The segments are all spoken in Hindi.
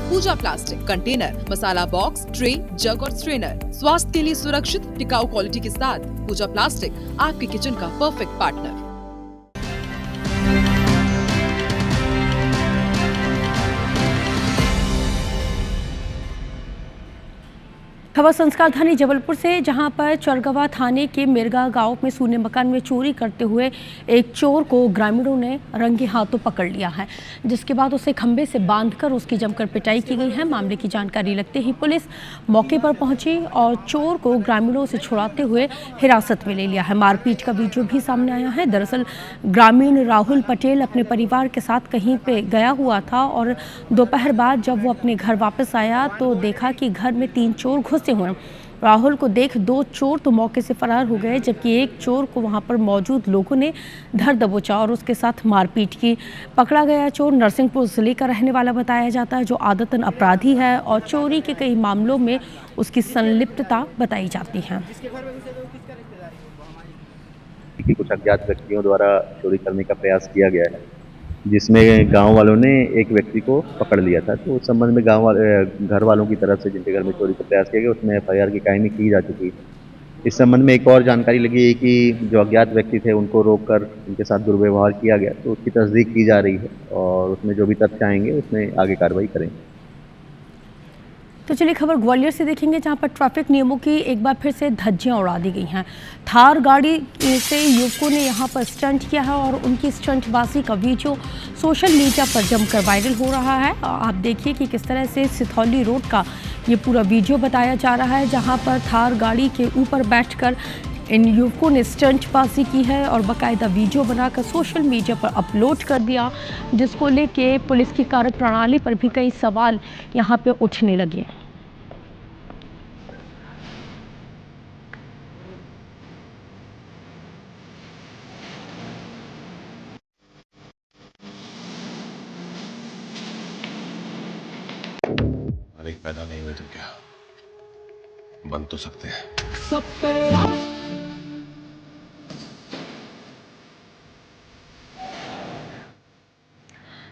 पूजा प्लास्टिक कंटेनर, मसाला बॉक्स, ट्रे, जग और स्ट्रेनर। स्वास्थ्य के लिए सुरक्षित टिकाऊ क्वालिटी के साथ पूजा प्लास्टिक आपके किचन का परफेक्ट पार्टनर। खबर संस्कार धानी जबलपुर से, जहां पर चरगवा थाने के मिर्गा गांव में सूने मकान में चोरी करते हुए एक चोर को ग्रामीणों ने रंगे हाथों पकड़ लिया है, जिसके बाद उसे खंबे से बांधकर उसकी जमकर पिटाई की गई है। मामले की जानकारी लगते ही पुलिस मौके पर पहुंची और चोर को ग्रामीणों से छुड़ाते हुए हिरासत में ले लिया है। मारपीट का वीडियो भी सामने आया है। दरअसल ग्रामीण राहुल पटेल अपने परिवार के साथ कहीं पे गया हुआ था और दोपहर बाद जब वो अपने घर वापस आया तो देखा कि घर में 3 चोर घुसे हुए। राहुल को देख 2 चोर तो मौके से फरार हो गए, जबकि एक चोर को वहां पर मौजूद लोगों ने धर दबोचा और उसके साथ मारपीट की। पकड़ा गया चोर नरसिंहपुर जिले का रहने वाला बताया जाता है, जो आदतन अपराधी है और चोरी के कई मामलों में उसकी संलिप्तता बताई जाती है। कुछ अज्ञात व्यक्तियों द्वारा चोरी करने का प्रयास किया गया है, जिसमें गांव वालों ने एक व्यक्ति को पकड़ लिया था। तो उस संबंध में घर वालों की तरफ से जिनके घर में चोरी का प्रयास किया गया, उसमें FIR की कायमी की जा चुकी है। इस संबंध में एक और जानकारी लगी है कि जो अज्ञात व्यक्ति थे उनको रोककर उनके साथ दुर्व्यवहार किया गया, तो उसकी तस्दीक की जा रही है और उसमें जो भी तथ्य आएंगे उसमें आगे कार्रवाई करेंगे। तो चलिए खबर ग्वालियर से देखेंगे, जहां पर ट्रैफिक नियमों की एक बार फिर से धज्जियां उड़ा दी गई हैं। थार गाड़ी से युवकों ने यहां पर स्टंट किया है और उनकी स्टंटबाजी का वीडियो सोशल मीडिया पर जमकर वायरल हो रहा है। आप देखिए कि किस तरह से सिथौली रोड का ये पूरा वीडियो बताया जा रहा है, जहां पर थार गाड़ी के ऊपर बैठकर इन युवकों ने स्टंटबाजी की है और बाकायदा वीडियो बनाकर सोशल मीडिया पर अपलोड कर दिया, जिसको लेके पुलिस की कार्यप्रणाली पर भी कई सवाल यहाँ पे उठने लगे। पैदा नहीं हुए तो क्या बन तो सकते हैं।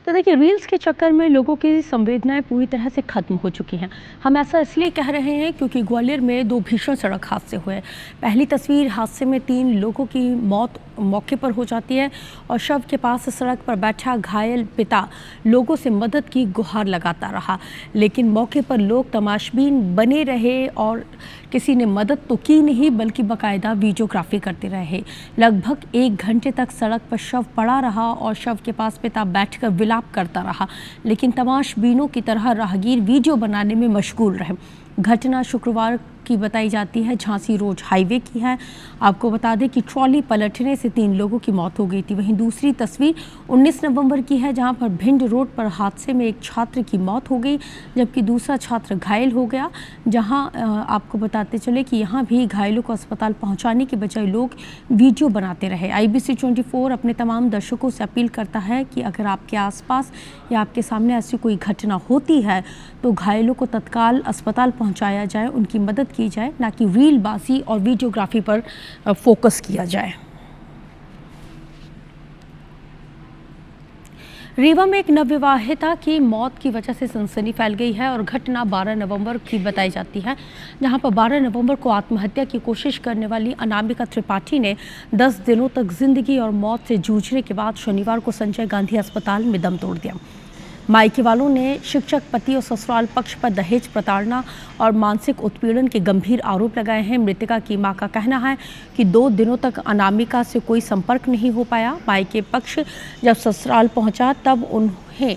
तो देखिए, रील्स के चक्कर में लोगों की संवेदनाएं पूरी तरह से खत्म हो चुकी हैं। हम ऐसा इसलिए कह रहे हैं क्योंकि ग्वालियर में 2 भीषण सड़क हादसे हुए। पहली तस्वीर, हादसे में 3 लोगों की मौत मौके पर हो जाती है और शव के पास सड़क पर बैठा घायल पिता लोगों से मदद की गुहार लगाता रहा, लेकिन मौके पर लोग तमाशबीन बने रहे और किसी ने मदद तो की नहीं बल्कि बाकायदा वीडियोग्राफी करते रहे। लगभग 1 घंटे तक सड़क पर शव पड़ा रहा और शव के पास पिता बैठकर विलाप करता रहा, लेकिन तमाशबीनों की तरह राहगीर वीडियो बनाने में मशगूल रहे। घटना शुक्रवार की बताई जाती है, झांसी रोड हाईवे की है। आपको बता दें कि ट्रॉली पलटने से 3 लोगों की मौत हो गई थी। वहीं दूसरी तस्वीर 19 नवंबर की है, जहां पर भिंड रोड पर हादसे में एक छात्र की मौत हो गई, जबकि दूसरा छात्र घायल हो गया। जहां आपको बताते चले कि यहां भी घायलों को अस्पताल पहुंचाने के बजाय लोग वीडियो बनाते रहे। IBC 24 अपने तमाम दर्शकों से अपील करता है कि अगर आपके आसपास या आपके सामने ऐसी कोई घटना होती है तो घायलों को तत्काल अस्पताल पहुंचाया जाए, उनकी मदद की जाए, ना कि रीलबाजी और वीडियोग्राफी पर फोकस किया जाए। रीवा में एक नवविवाहिता की मौत की वजह से सनसनी फैल गई है और घटना 12 नवंबर की बताई जाती है, जहां पर 12 नवंबर को आत्महत्या की कोशिश करने वाली अनामिका त्रिपाठी ने 10 दिनों तक जिंदगी और मौत से जूझने के बाद शनिवार को संजय गांधी अस्पताल में दम तोड़ दिया। मायके वालों ने शिक्षक पति और ससुराल पक्ष पर दहेज प्रताड़ना और मानसिक उत्पीड़न के गंभीर आरोप लगाए हैं। मृतका की मां का कहना है कि 2 दिनों तक अनामिका से कोई संपर्क नहीं हो पाया। मायके पक्ष जब ससुराल पहुंचा तब उन्हें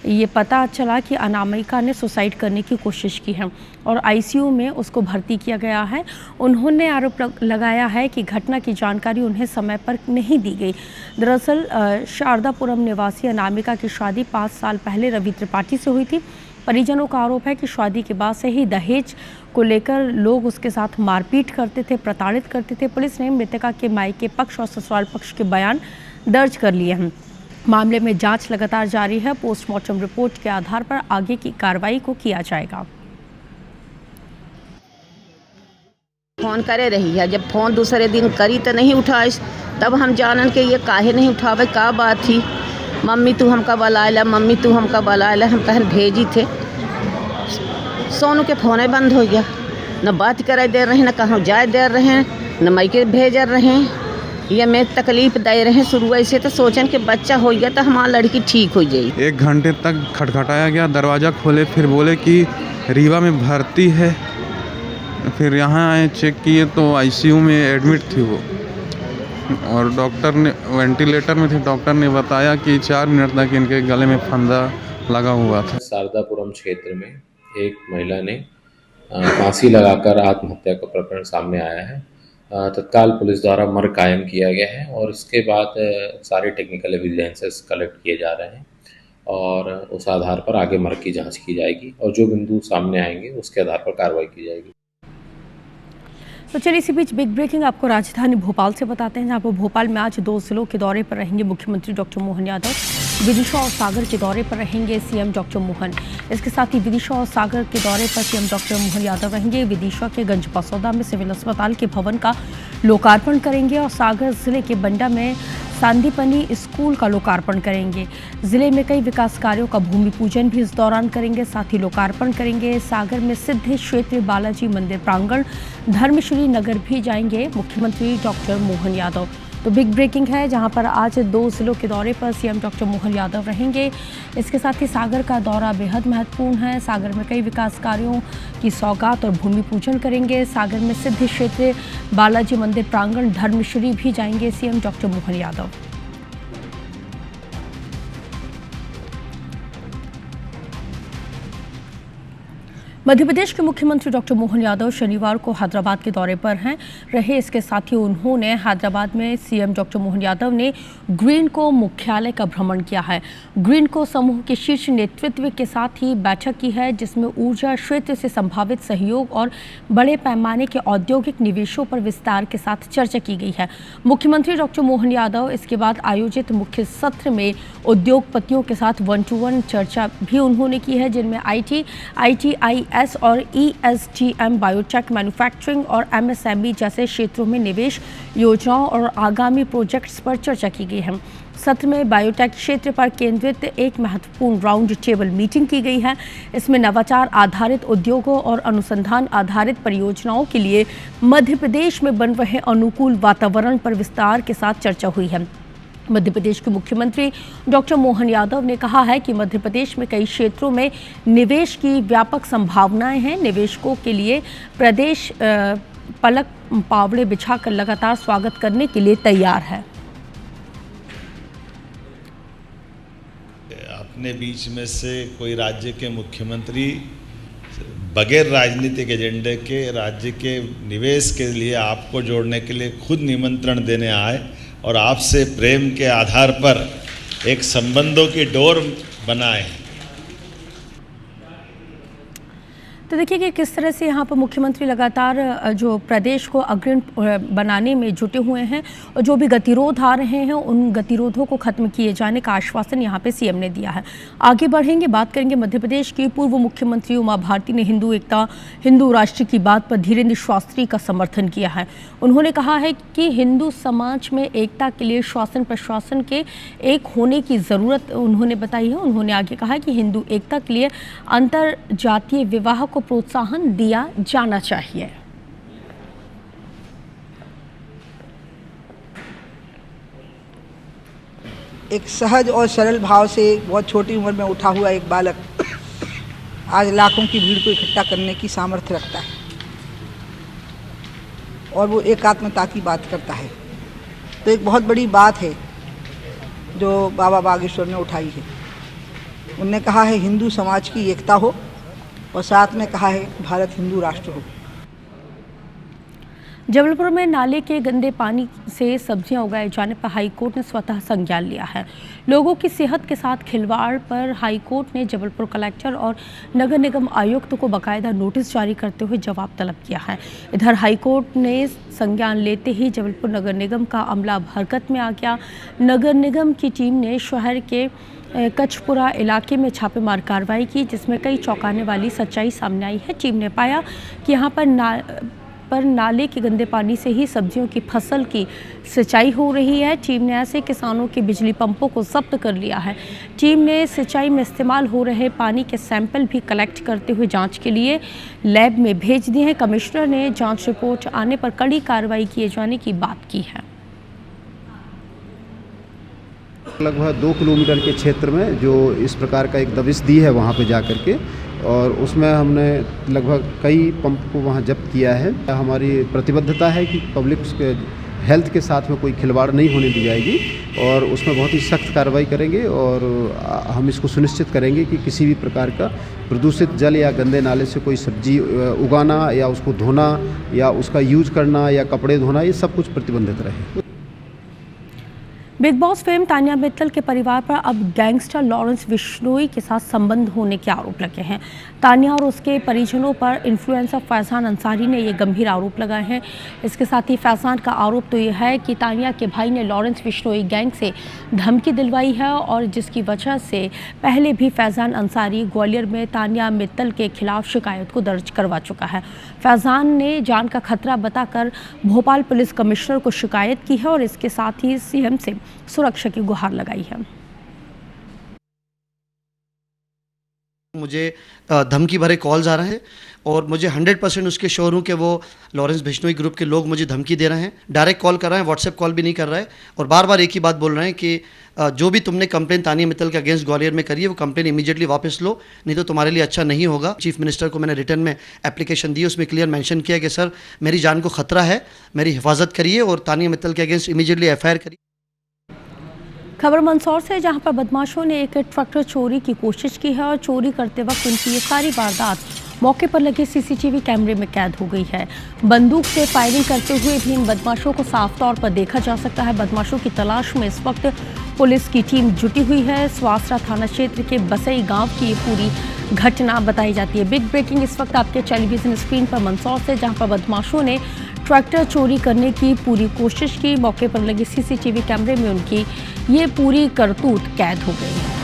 ये पता चला कि अनामिका ने सुसाइड करने की कोशिश की है और ICU में उसको भर्ती किया गया है। उन्होंने आरोप लगाया है कि घटना की जानकारी उन्हें समय पर नहीं दी गई। दरअसल शारदापुरम निवासी अनामिका की शादी 5 साल पहले रवि त्रिपाठी से हुई थी। परिजनों का आरोप है कि शादी के बाद से ही दहेज को लेकर लोग उसके साथ मारपीट करते थे, प्रताड़ित करते थे। पुलिस ने मृतका के मायके पक्ष और ससुराल पक्ष के बयान दर्ज कर लिए हैं। मामले में जांच लगातार जारी है। पोस्टमार्टम रिपोर्ट के आधार पर आगे की कार्रवाई को किया जाएगा। फोन करे रही है, जब फोन दूसरे दिन करी तो नहीं उठाइस, तब हम जानन के ये काहे नहीं उठावे, का बात थी। मम्मी तू हमका बुलाएला, मम्मी तू हमका बुलाएला, हम कहन भेजी थे सोनू के फोन बंद हो गया, न बात करे दे रहे, न कहाँ जाए दे रहे, न मायके भेज रहे, या मैं तकलीफ दे रहे शुरू से। तो सोचन कि बच्चा हो गया तो हमारी लड़की ठीक हो जाएगी। 1 घंटे तक खटखटाया गया, दरवाज़ा खोले, फिर बोले कि रीवा में भर्ती है। फिर यहाँ आए, चेक किए तो आईसीयू में एडमिट थी वो, और डॉक्टर ने वेंटिलेटर में थे। डॉक्टर ने बताया कि 4 मिनट तक इनके गले में फंदा लगा हुआ था। शारदापुरम क्षेत्र में एक महिला ने फांसी लगाकर आत्महत्या का प्रकरण सामने आया है। तत्काल पुलिस द्वारा मर्ग कायम किया गया है और इसके बाद सारे टेक्निकल एविडेंसेस कलेक्ट किए जा रहे हैं और उस आधार पर आगे मर्ग की जांच की जाएगी और जो बिंदु सामने आएंगे उसके आधार पर कार्रवाई की जाएगी। तो चलिए इसी बीच बिग ब्रेकिंग आपको राजधानी भोपाल से बताते हैं, जहाँ पर भोपाल में आज 2 जिलों के दौरे पर रहेंगे मुख्यमंत्री डॉक्टर मोहन यादव। विदिशा और सागर के दौरे पर रहेंगे सीएम डॉक्टर मोहन। इसके साथ ही विदिशा और सागर के दौरे पर सीएम डॉक्टर मोहन यादव रहेंगे। विदिशा के गंज बसौदा में सिविल अस्पताल के भवन का लोकार्पण करेंगे और सागर जिले के बंडा में सांदीपनी स्कूल का लोकार्पण करेंगे। जिले में कई विकास कार्यों का भूमि पूजन भी इस दौरान करेंगे, साथ ही लोकार्पण करेंगे। सागर में सिद्ध क्षेत्र बालाजी मंदिर प्रांगण धर्मश्री नगर भी जाएंगे मुख्यमंत्री डॉक्टर मोहन यादव। तो बिग ब्रेकिंग है, जहां पर आज 2 जिलों के दौरे पर सीएम डॉक्टर मोहन यादव रहेंगे। इसके साथ ही सागर का दौरा बेहद महत्वपूर्ण है। सागर में कई विकास कार्यों की सौगात और भूमि पूजन करेंगे। सागर में सिद्ध क्षेत्र बालाजी मंदिर प्रांगण धर्मश्री भी जाएंगे सीएम डॉक्टर मोहन यादव। मध्य प्रदेश के मुख्यमंत्री डॉक्टर मोहन यादव शनिवार को हैदराबाद के दौरे पर रहे। इसके साथ ही उन्होंने हैदराबाद में सीएम डॉक्टर मोहन यादव ने ग्रीनको मुख्यालय का भ्रमण किया है। ग्रीनको समूह के शीर्ष नेतृत्व के साथ ही बैठक की है, जिसमें ऊर्जा क्षेत्र से संभावित सहयोग और बड़े पैमाने के औद्योगिक निवेशों पर विस्तार के साथ चर्चा की गई है। मुख्यमंत्री डॉक्टर मोहन यादव इसके बाद आयोजित मुख्य सत्र में उद्योगपतियों के साथ 1-to-1 चर्चा भी उन्होंने की है, जिनमें ITIS और ESGM, बायोटेक, मैन्युफैक्चरिंग और MSME जैसे क्षेत्रों में निवेश योजनाओं और आगामी प्रोजेक्ट्स पर चर्चा की गई है। सत्र में बायोटेक क्षेत्र पर केंद्रित एक महत्वपूर्ण राउंड टेबल मीटिंग की गई है। इसमें नवाचार आधारित उद्योगों और अनुसंधान आधारित परियोजनाओं के लिए मध्य प्रदेश में बन रहे अनुकूल वातावरण पर विस्तार के साथ चर्चा हुई है। मध्य प्रदेश के मुख्यमंत्री डॉक्टर मोहन यादव ने कहा है कि मध्य प्रदेश में कई क्षेत्रों में निवेश की व्यापक संभावनाएं हैं। निवेशकों के लिए प्रदेश पलक पावड़े बिछाकर लगातार स्वागत करने के लिए तैयार है। अपने बीच में से कोई राज्य के मुख्यमंत्री बगैर राजनीतिक एजेंडे के राज्य के निवेश के लिए आपको जोड़ने के लिए खुद निमंत्रण देने आए और आपसे प्रेम के आधार पर एक संबंधों की डोर बनाए। तो देखिए कि किस तरह से यहाँ पर मुख्यमंत्री लगातार जो प्रदेश को अग्रणी बनाने में जुटे हुए हैं और जो भी गतिरोध आ रहे हैं उन गतिरोधों को खत्म किए जाने का आश्वासन यहाँ पे सीएम ने दिया है। आगे बढ़ेंगे, बात करेंगे मध्य प्रदेश की पूर्व मुख्यमंत्री उमा भारती ने हिंदू एकता, हिंदू राष्ट्र की बात पर धीरेन्द्र शास्त्री का समर्थन किया है। उन्होंने कहा है कि हिंदू समाज में एकता के लिए शासन प्रशासन के एक होने की ज़रूरत उन्होंने बताई है। उन्होंने आगे कहा कि हिंदू एकता के लिए अंतर जातीय विवाह को प्रोत्साहन दिया जाना चाहिए। एक सहज और सरल भाव से बहुत छोटी उम्र में उठा हुआ एक बालक आज लाखों की भीड़ को इकट्ठा करने की सामर्थ्य रखता है और वो एकात्मता की बात करता है। तो एक बहुत बड़ी बात है जो बाबा बागेश्वर ने उठाई है। उनने कहा है हिंदू समाज की एकता हो और साथ में कहा है भारत हिंदू राष्ट्र हो। जबलपुर में नाले के गंदे पानी से सब्जियां उगाए जाने पर हाईकोर्ट ने स्वतः संज्ञान लिया है। लोगों की सेहत के साथ खिलवाड़ पर हाईकोर्ट ने जबलपुर कलेक्टर और नगर निगम आयुक्त को बाकायदा नोटिस जारी करते हुए जवाब तलब किया है। इधर हाईकोर्ट ने संज्ञान लेते ही जबलपुर नगर निगम का अमला हरकत में आ गया। नगर निगम की टीम ने शहर के कचपुरा इलाके में छापेमार कार्रवाई की, जिसमें कई चौंकाने वाली सच्चाई सामने आई है। टीम ने पाया कि यहाँ पर पर नाले के गंदे पानी से ही सब्जियों की फसल की सिंचाई हो रही है। टीम ने ऐसे किसानों के बिजली पंपों को जब्त कर लिया है। टीम ने सिंचाई में इस्तेमाल हो रहे पानी के सैंपल भी कलेक्ट करते हुए जांच के लिए लैब में भेज दिए हैं। कमिश्नर ने जांच रिपोर्ट आने पर कड़ी कार्रवाई किए जाने की बात की है। लगभग 2 किलोमीटर के क्षेत्र में जो इस प्रकार का एक दबिश दी है वहाँ पे जा कर के, और उसमें हमने लगभग कई पंप को वहाँ जब्त किया है। हमारी प्रतिबद्धता है कि पब्लिक के हेल्थ के साथ में कोई खिलवाड़ नहीं होने दी जाएगी और उसमें बहुत ही सख्त कार्रवाई करेंगे और हम इसको सुनिश्चित करेंगे कि किसी भी प्रकार का प्रदूषित जल या गंदे नाले से कोई सब्जी उगाना या उसको धोना या उसका यूज करना या कपड़े धोना, ये सब कुछ प्रतिबंधित रहे। Big boss fame Tania Mittal के परिवार पर अब गैंगस्टर लॉरेंस बिश्नोई के साथ संबंध होने के आरोप लगे हैं। तानिया और उसके परिजनों पर इन्फ्लुएंसर फैजान अंसारी ने ये गंभीर आरोप लगाए हैं। इसके साथ ही फैजान का आरोप तो ये है कि तानिया के भाई ने लॉरेंस बिश्नोई गैंग से धमकी दिलवाई है और जिसकी वजह से पहले भी फैजान अंसारी ग्वालियर में तानिया मित्तल के खिलाफ शिकायत को दर्ज करवा चुका है। फैजान ने जान का खतरा बताकर भोपाल पुलिस कमिश्नर को शिकायत की है और इसके साथ ही सीएम से सुरक्षा की गुहार लगाई है। मुझे धमकी भरे कॉल्स आ रहे हैं और मुझे 100% उसके श्योर हूँ कि वो लॉरेंस बिश्नोई ग्रुप के लोग मुझे धमकी दे रहे हैं। डायरेक्ट कॉल कर रहे हैं, व्हाट्सएप कॉल भी नहीं कर रहा है और बार बार एक ही बात बोल रहे हैं कि जो भी तुमने कंप्लेन तानिया मित्तल के अगेंस्ट ग्वालियर में करी है वो कंप्लेन इमीडिएटली वापस लो, नहीं तो तुम्हारे लिए अच्छा नहीं होगा। चीफ मिनिस्टर को मैंने रिटर्न में एप्लीकेशन दी, उसमें क्लियर मेंशन किया कि सर मेरी जान को खतरा है, मेरी हिफाजत करिए और तानिया मित्तल के अगेंस्ट इमीडिएटली एफआईआर करिए। खबर मंदसौर से, जहां पर बदमाशों ने एक ट्रैक्टर चोरी की कोशिश की है और चोरी करते वक्त उनकी ये सारी वारदात मौके पर लगे सीसीटीवी कैमरे में कैद हो गई है। बंदूक से फायरिंग करते हुए भी इन बदमाशों को साफ तौर पर देखा जा सकता है। बदमाशों की तलाश में इस वक्त पुलिस की टीम जुटी हुई है। स्वासरा थाना क्षेत्र के बसई गांव की ये पूरी घटना बताई जाती है। बिग ब्रेकिंग इस वक्त आपके टेलीविजन स्क्रीन पर मंदसौर से, जहां पर बदमाशों ने ट्रैक्टर चोरी करने की पूरी कोशिश की। मौके पर लगे सीसीटीवी कैमरे में उनकी ये पूरी करतूत कैद हो गई है।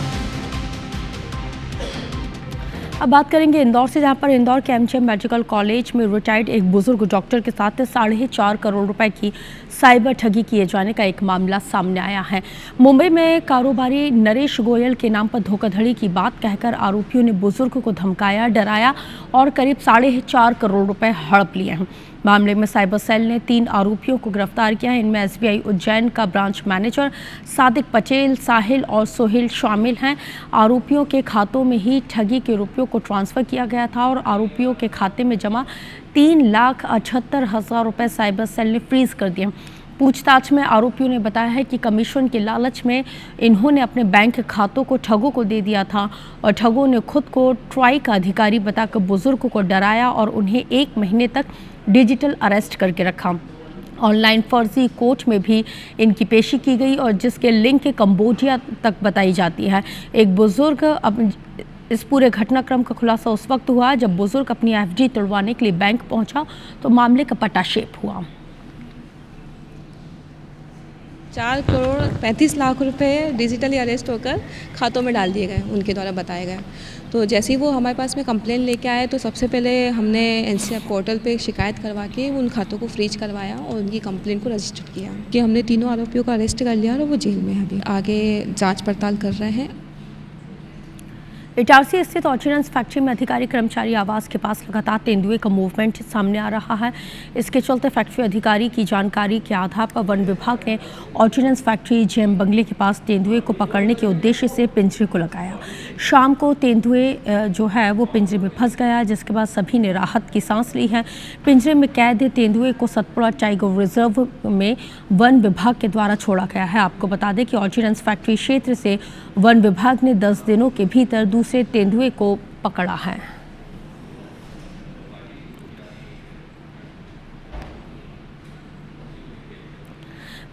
अब बात करेंगे इंदौर से, जहां पर इंदौर के एमजीएम मेडिकल कॉलेज में रिटायर्ड एक बुजुर्ग डॉक्टर के साथ 4.5 करोड़ रुपए की साइबर ठगी किए जाने का एक मामला सामने आया है। मुंबई में कारोबारी नरेश गोयल के नाम पर धोखाधड़ी की बात कहकर आरोपियों ने बुजुर्ग को धमकाया, डराया और करीब 4.5 करोड़ रुपए हड़प लिए हैं। मामले में साइबर सेल ने 3 आरोपियों को गिरफ्तार किया है। इनमें एसबीआई उज्जैन का ब्रांच मैनेजर सादिक पटेल, साहिल और सोहेल शामिल हैं। आरोपियों के खातों में ही ठगी के रुपयों को ट्रांसफ़र किया गया था और आरोपियों के खाते में जमा 3,78,000 रुपये साइबर सेल ने फ्रीज कर दिए। पूछताछ में आरोपियों ने बताया है कि कमीशन के लालच में इन्होंने अपने बैंक खातों को ठगों को दे दिया था और ठगों ने खुद को ट्राई का अधिकारी बताकर बुजुर्ग को डराया और उन्हें 1 महीने तक डिजिटल अरेस्ट करके रखा। ऑनलाइन फर्जी कोर्ट में भी इनकी पेशी की गई और जिसके लिंक कंबोडिया तक बताई जाती है। एक बुजुर्ग इस पूरे घटनाक्रम का खुलासा उस वक्त हुआ जब बुजुर्ग अपनी एफडी तुड़वाने के लिए बैंक पहुंचा तो मामले का पटाक्षेप हुआ। 4 करोड़ 35 लाख रुपए डिजिटली अरेस्ट होकर खातों में डाल दिए गए, उनके द्वारा बताए गए। तो जैसे ही वो हमारे पास में कंप्लेन लेके आए तो सबसे पहले हमने एनसीआर पोर्टल पे शिकायत करवा के उन खातों को फ्रीज करवाया और उनकी कंप्लेन को रजिस्टर किया कि हमने तीनों आरोपियों को अरेस्ट कर लिया और वो जेल में है। अभी आगे जांच पड़ताल कर रहे हैं। इटारसी स्थित ऑर्डिनेंस फैक्ट्री में अधिकारी कर्मचारी आवास के पास लगातार तेंदुए का मूवमेंट सामने आ रहा है। इसके चलते फैक्ट्री अधिकारी की जानकारी के आधार पर वन विभाग ने ऑर्डिनेंस फैक्ट्री जेएम बंगले के पास तेंदुए को पकड़ने के उद्देश्य से पिंजरे को लगाया। शाम को तेंदुए जो है वो पिंजरे में फंस गया, जिसके बाद सभी ने राहत की सांस ली है। पिंजरे में कैद तेंदुए को सतपुड़ा टाइगर रिजर्व में वन विभाग के द्वारा छोड़ा गया है। आपको बता दें कि ऑर्डिनेंस फैक्ट्री क्षेत्र से वन विभाग ने 10 दिनों के भीतर दूसरे तेंदुए को पकड़ा है।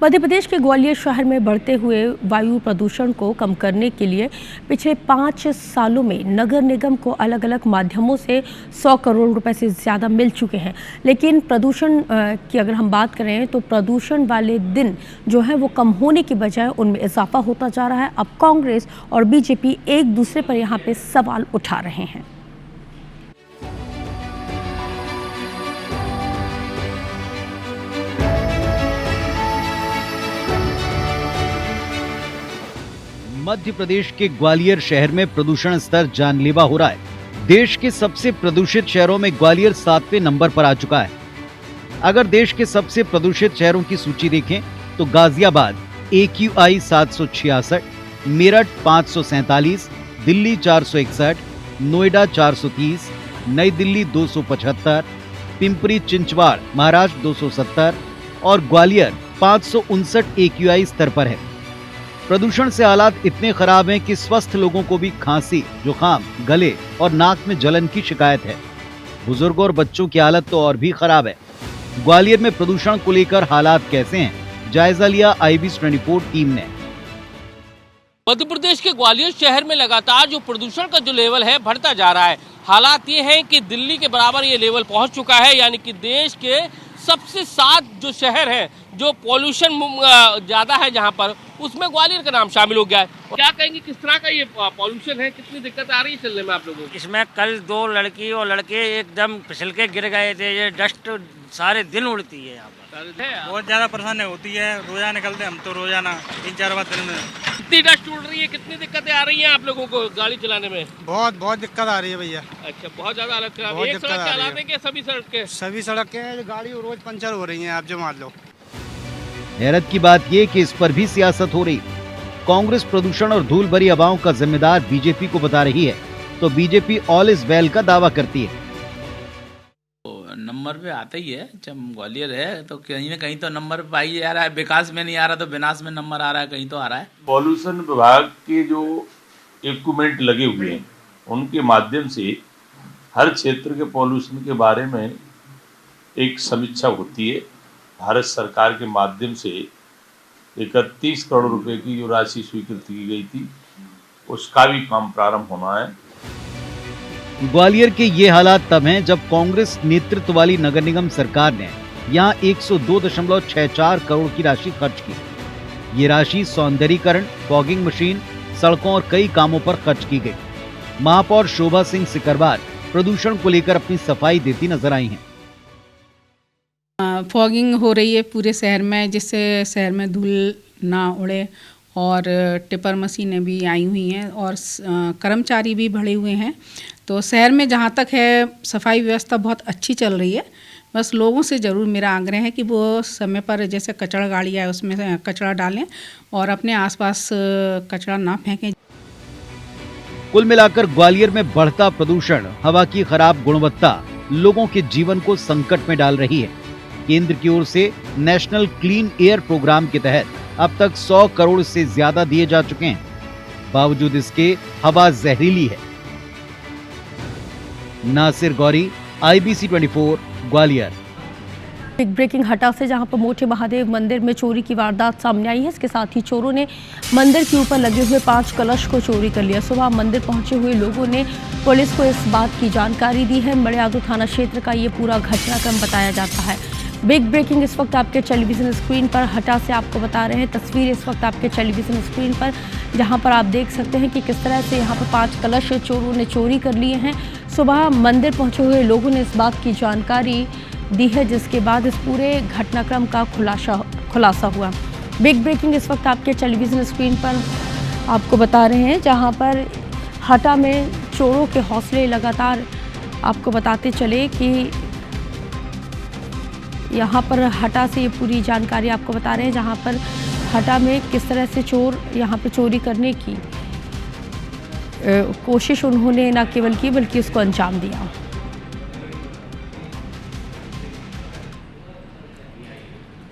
मध्य प्रदेश के ग्वालियर शहर में बढ़ते हुए वायु प्रदूषण को कम करने के लिए पिछले 5 सालों में नगर निगम को अलग अलग माध्यमों से 100 करोड़ रुपए से ज़्यादा मिल चुके हैं। लेकिन प्रदूषण की अगर हम बात करें तो प्रदूषण वाले दिन जो है वो कम होने की बजाय उनमें इजाफा होता जा रहा है। अब कांग्रेस और बीजेपी एक दूसरे पर यहाँ पे सवाल उठा रहे हैं। मध्य प्रदेश के ग्वालियर शहर में प्रदूषण स्तर जानलेवा हो रहा है। देश के सबसे प्रदूषित शहरों में ग्वालियर 7वें नंबर पर आ चुका है। अगर देश के सबसे प्रदूषित शहरों की सूची देखें तो गाजियाबाद AQI 766, मेरठ 547, दिल्ली 461, नोएडा 430, नई दिल्ली 275, पिंपरी चिंचवाड़ महाराष्ट्र 270 और ग्वालियर 559 AQI स्तर पर है। प्रदूषण से हालात इतने खराब हैं कि स्वस्थ लोगों को भी खांसी, जुकाम, गले और नाक में जलन की शिकायत है। बुजुर्गों और बच्चों की हालत तो और भी खराब है। ग्वालियर में प्रदूषण को लेकर हालात कैसे हैं, जायजा लिया IBC 24 टीम ने। मध्य प्रदेश के ग्वालियर शहर में लगातार जो प्रदूषण का जो लेवल है बढ़ता जा रहा है। हालात ये हैं कि दिल्ली के बराबर ये लेवल पहुंच चुका है, यानी कि देश के सबसे 7 जो शहर हैं जो पॉल्यूशन ज़्यादा है जहां पर, उसमें ग्वालियर का नाम शामिल हो गया है। क्या कहेंगे, किस तरह का ये पॉल्यूशन है, कितनी दिक्कत आ रही है चलने में आप लोगों को? इसमें कल 2 लड़की और लड़के एकदम फिसल के गिर गए थे। ये डस्ट सारे दिन उड़ती है यहाँ पर। बहुत ज़्यादा परेशानी होती है, रोजाना निकलते हम तो रोजाना 3-4 बार दिन में। कितनी डस्ट उड़ रही है, कितनी दिक्कतें आ रही हैं आप लोगों को गाड़ी चलाने में? बहुत दिक्कत आ रही है भैया। अच्छा, बहुत ज्यादा हालत खराब है। एक सड़क के हालात है कि सभी सड़क के? सभी सड़क के हैं, गाड़ी रोज पंचर हो रही है, आप जो मान लो। हैरत की बात ये कि इस पर भी सियासत हो रही। कांग्रेस प्रदूषण और धूल भरी हवाओं का जिम्मेदार बीजेपी को बता रही है, तो बीजेपी ऑल इज वेल का दावा करती है। नंबर पे आता ही है, जब ग्वालियर है तो कहीं ना कहीं तो नंबर पे पाई जा रहा है। विकास में नहीं आ रहा तो विनाश में नंबर आ रहा है, कहीं तो आ रहा है। पॉल्यूशन विभाग के जो इक्विपमेंट लगे हुए हैं उनके माध्यम से हर क्षेत्र के पॉल्यूशन के बारे में एक समीक्षा होती है। भारत सरकार के माध्यम से 31 करोड़ रुपए की जो राशि स्वीकृत की गई थी, उसका भी काम प्रारंभ होना है। ग्वालियर के ये हालात तब हैं जब कांग्रेस नेतृत्व वाली नगर निगम सरकार ने यहाँ 102.64 करोड़ की राशि खर्च की। ये राशि सौंदर्यीकरण, फॉगिंग मशीन, सड़कों और कई कामों पर खर्च की गई। महापौर शोभा सिंह सिकरवार प्रदूषण को लेकर अपनी सफाई देती नजर आई हैं। फॉगिंग हो रही है पूरे शहर में, जिससे शहर में धूल ना उड़े, और टिपर मशीनें भी आई हुई हैं और कर्मचारी भी बढ़े हुए हैं। तो शहर में जहाँ तक है सफाई व्यवस्था बहुत अच्छी चल रही है। बस लोगों से ज़रूर मेरा आग्रह है कि वो समय पर जैसे कचरा गाड़ी है उसमें से कचरा डालें और अपने आसपास कचरा ना फेंकें। कुल मिलाकर ग्वालियर में बढ़ता प्रदूषण, हवा की खराब गुणवत्ता लोगों के जीवन को संकट में डाल रही है। केंद्र की ओर से नेशनल क्लीन एयर प्रोग्राम के तहत अब तक 100 करोड़ से ज्यादा दिए जा चुके हैं। बावजूद इसके हवा जहरीली है। Nasir Gauri, IBC 24 Gwalior. Big breaking Hatta से जहां पर मोटे महादेव मंदिर में चोरी की वारदात सामने आई है। इसके साथ ही चोरों ने मंदिर के ऊपर लगे हुए 5 कलश को चोरी कर लिया। सुबह मंदिर पहुंचे हुए लोगों ने पुलिस को इस बात की जानकारी दी है। मड़ियादू थाना क्षेत्र का ये पूरा घटनाक्रम बताया जाता है। बिग ब्रेकिंग इस वक्त आपके टेलीविज़न स्क्रीन पर हटा से आपको बता रहे हैं। तस्वीर इस वक्त आपके टेलीविज़न स्क्रीन पर, जहां पर आप देख सकते हैं कि किस तरह से यहां पर 5 कलश चोरों ने चोरी कर लिए हैं। सुबह मंदिर पहुंचे हुए लोगों ने इस बात की जानकारी दी है, जिसके बाद इस पूरे घटनाक्रम का खुलासा हुआ। बिग ब्रेकिंग इस वक्त आपके टेलीविज़न स्क्रीन पर आपको बता रहे हैं, जहां पर हटा में चोरों के हौसले लगातार आपको बताते चले कि यहाँ पर हटा से ये पूरी जानकारी आपको बता रहे हैं, जहाँ पर हटा में किस तरह से चोर यहाँ पर चोरी करने की कोशिश उन्होंने न केवल की बल्कि उसको अंजाम दिया।